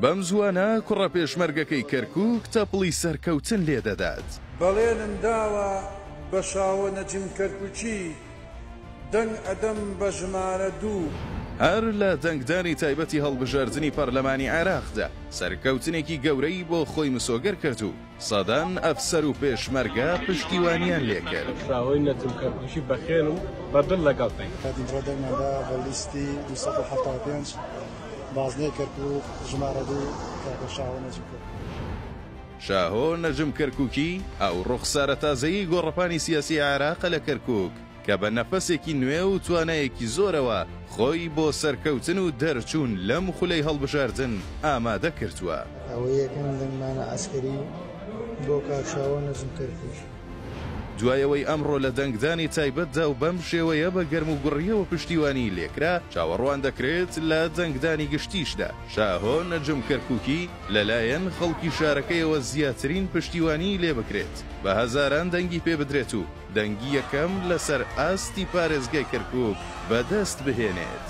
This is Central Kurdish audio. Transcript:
بەم زوانە کوڕە پێشمەرگەکەی کەرکووک تەپڵی سەرکەوتن لێ دەدات. بەڵێنم داوە بە شاوە نەجم کەرکووکی دەنگ ئەدەم بە ژمارە 2. هەر لە دەنگدانی تایبەتی هەڵبژاردننی پەرلەمانی عێراقدا سەرکەوتنێکی گەورەی بۆ خۆی مسۆگەر کرد و سەدان ئەفسەر و پێشمەرگە پشتیوانیان لێ کرد. شاوەی نەجم کەرکووکی بەخێنم بەدڵ لەگەڵتەی کاتیمڕۆ دەرمەدا بە لیستی 275 بازنەی کەرکووک ژمارە 2 کاکە شاوە نەجم کەرکووک. شاهۆ نەجم کەرکووکی ئەو ڕوخسارە تازەیی گۆڕەپانی سیاسی عێراقە لە کەرکووک کە بە نەفەسێکی نوێ و توانایەکی زۆرەوە خۆی بۆ سەرکەوتن و دەرچوون لەم خولەی هەڵبژاردن ئامادە کردووە. ئەوە یەکەم دەنگمانە ئەسکەری بۆ کاک شاوە نەجم کەرکووک. دوایەوەی ئەمڕۆ لە دەنگدانی تایبەتدا و بەم شێوەیە بە گەرم و گوڕیەوە پشتیوانی لێکرا چاوەڕوان دەکرێت لە دەنگدانی گشتیشدا شاهۆ نەجم کەرکووکی لەلایەن خەڵکی شارەکەیەوە زیاترین پشتیوانی لێ بکرێت بە هەزاران دەنگی پێ بدرێت و دەنگی یەکەم لەسەر ئاستی پارێزگای کەرکووک بەدەست بهێنێت.